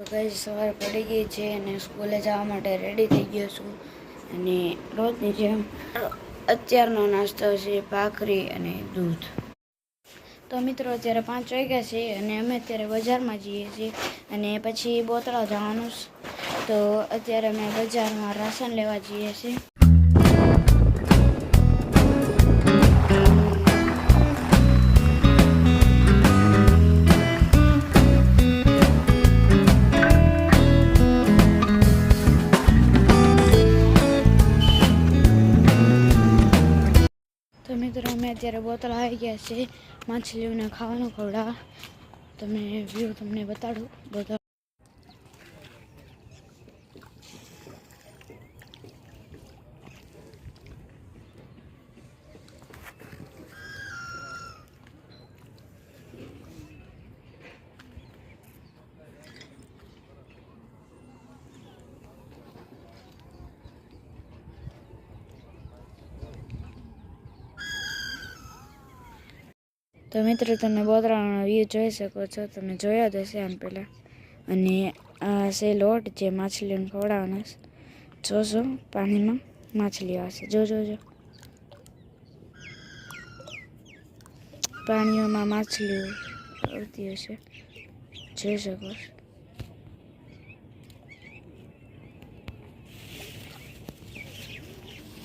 તો કઈ સવાર પડી ગઈ છે અને સ્કૂલે જવા માટે રેડી થઈ ગયો છું અને રોજની જેમ અત્યારનો નાસ્તો છે ભાખરી અને દૂધ. તો મિત્રો અત્યારે 5 વાગ્યા છે અને અમે અત્યારે બજારમાં જઈએ છીએ અને પછી બોતળા જવાનું. તો અત્યારે અમે બજારમાં રાશન લેવા જઈએ છીએ. તો મિત્રો અમે અત્યારે બોતલ આવી ગયા છે માછલીઓને ખાવાનું ખવડાવવા. તમે વ્યૂ તમને બતાડું બધા. તો મિત્રો તમે બોતરાનો વ્યૂ જોઈ શકો છો. તમે જોયા જ હશે આમ પહેલાં. અને આ છે લોટ જે માછલીઓને ખવડાવવાનો. જોજો પાણીમાં માછલીઓ હશે. જોજો પાણીઓમાં માછલીઓ આવતી હશે, જોઈ શકો.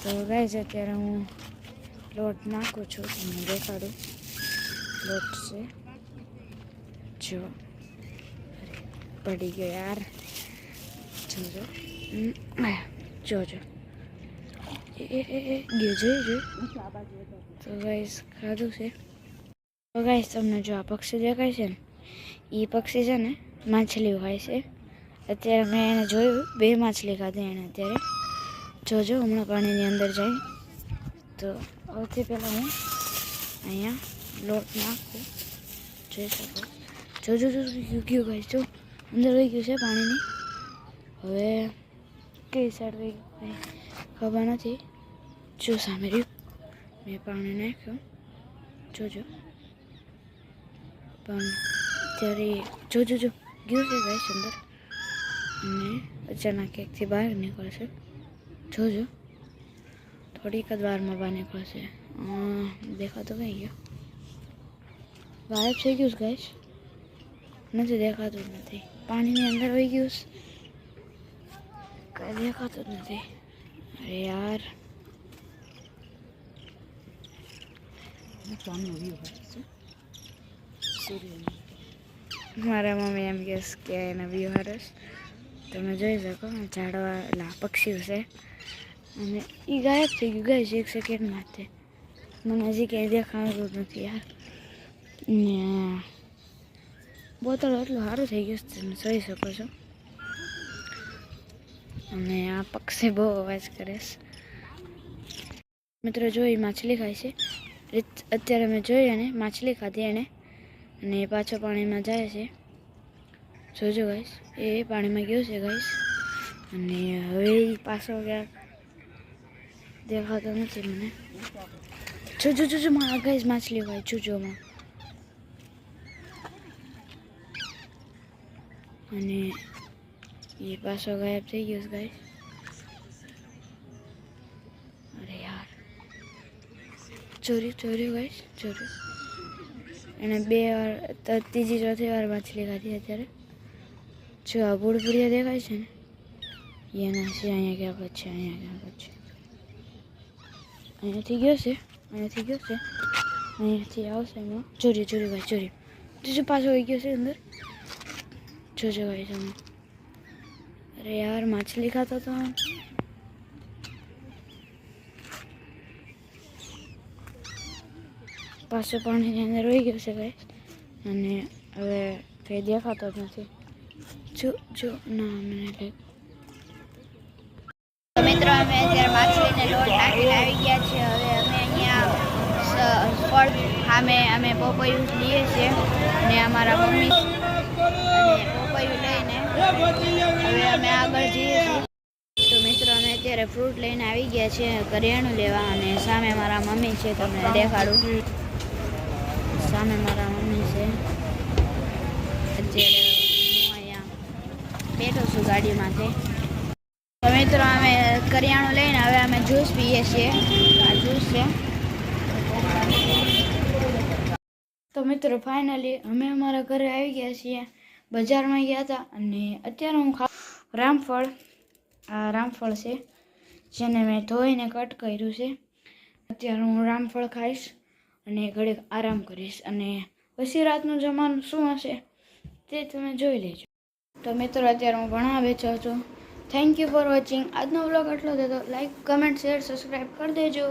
તો ગાઈઝ અત્યારે હું લોટ નાખું છું, તમને દેખાડું. લોટ છે જો પડી ગયો યાર. જોજો ગયો જોઈ. તો ગાઈસ ખાધું છે. તો ગાઈસ તમને જો આ પક્ષી દેખાય છે ને, એ પક્ષી છે ને માછલીઓ ખાય છે. અત્યારે મેં એને જોયું, 2 માછલી ખાધી એને અત્યારે. જોજો હમણાં પાણીની અંદર જાય. તો સૌથી પહેલાં હું અહીંયા લોટ નાખું, જોઈ શકો. જોજો ગયું ગાઈસ, જો અંદર વહી ગયું છે પાણીની. હવે કઈ સાઈડ વહી ગયું ખબર નથી. જો સામે રહ્યું, મેં પાણી નાખ્યું, જોજો. પણ અત્યારે જોજો ગયું છે ગાઈસ અંદર. અને અચાનક એકથી બહાર નીકળશે. જોજો થોડીક જ વારમાં બહાર નીકળશે. દેખાતો કઈ ગયો, ગાયબ થઈ ગયું ગાઈસ. નથી દેખાતું જ નથી. પાણીની અંદર વહી ગયું, કઈ દેખાતું જ નથી. અરે યાર, મારા મમ્મી એમ કહે કે એના વ્યૂ હરસ. તમે જોઈ શકો ઝાડવા એટલે પક્ષીઓ છે અને એ ગાયબ થઈ ગયું ગાઈસ 1 સેકન્ડમાં. તે મને હજી ક્યાંય દેખાતું નથી યાર. ને બોતલ એટલું સારું થઈ ગયું તમે જોઈ શકો છો. અને આ પક્ષી બહુ અવાજ કરે છે. મિત્રો જોઈ માછલી ખાય છે. અત્યારે મેં જોઈ એને માછલી ખાધી એને, અને પાછો પાણીમાં જાય છે. જોજો ગાઈસ, એ પાણીમાં ગયો છે ગાઈસ. અને હવે પાછો ક્યાંક દેખાતો નથી મને. જોજો મારા ગાઈસ માછલી ખાય. જોજોમાં અને એ પાછો ગાયબ થઈ ગયો ગાઈસ. અરે યાર, ચોરી ગાઈસ, ચોરી. એને 2 વાર, ત્રીજી ચોથી વાર માછલી ખાધી અત્યારે. જો આ ભૂળભૂરિયા દેખાય છે ને, એના છે. અહીંયા ક્યાંક છે, અહીંયાથી ગયો છે, અહીંયાથી આવશે એમાં. ચોરી ભાઈ ચોરી. જોજો પાછો આવી ગયો છે અંદર. જોજો ભાઈ તમે. અરે યાર, માછલી ખાતો તો પાછો પાણીની અંદર વહી ગયો છે ગાઈસ. અને હવે કંઈ દેખાતો જ નથી. જો ના મને લાગે. તો મિત્રો અમે અત્યારે માછલીને લોટ નાખીને આવી ગયા છીએ. હવે અમે અહીંયા ફળ સામે અમે પપૈયું લઈએ છીએ અને અમારા મમ્મી અને પપૈયું લઈને હવે અમે આગળ જઈએ છીએ. તો મિત્રો અમે અત્યારે ફ્રૂટ લઈને આવી ગયા છીએ કરિયાણું લેવા. અને સામે મારા મમ્મી છે, તમને દેખાડું. સામે મારા મમ્મી છે. અત્યારે હું અહીંયા બેઠો છું ગાડીમાંથી. તો મિત્રો અમે કરિયાણું લઈને હવે અમે જ્યુસ પીએ છીએ. આ જ્યુસ છે. તો મિત્રો ફાઇનલી અમે અમારા ઘરે આવી ગયા છીએ. બજારમાં ગયા હતા અને અત્યારે હું રામફળ, આ રામફળ છે જેને મેં ધોઈને કટ કર્યું છે. અત્યારે હું રામફળ ખાઈશ અને ઘડીક આરામ કરીશ અને પછી રાતનું જમવાનું શું હશે તે તમે જોઈ લેજો. તો મિત્રો અત્યારે હું ભણવા બેઠો છું. Thank you for watching. આજનો વ્લોગ આટલો હતો. લાઈક, કમેન્ટ, શેર, સબસ્ક્રાઈબ કરી દેજો.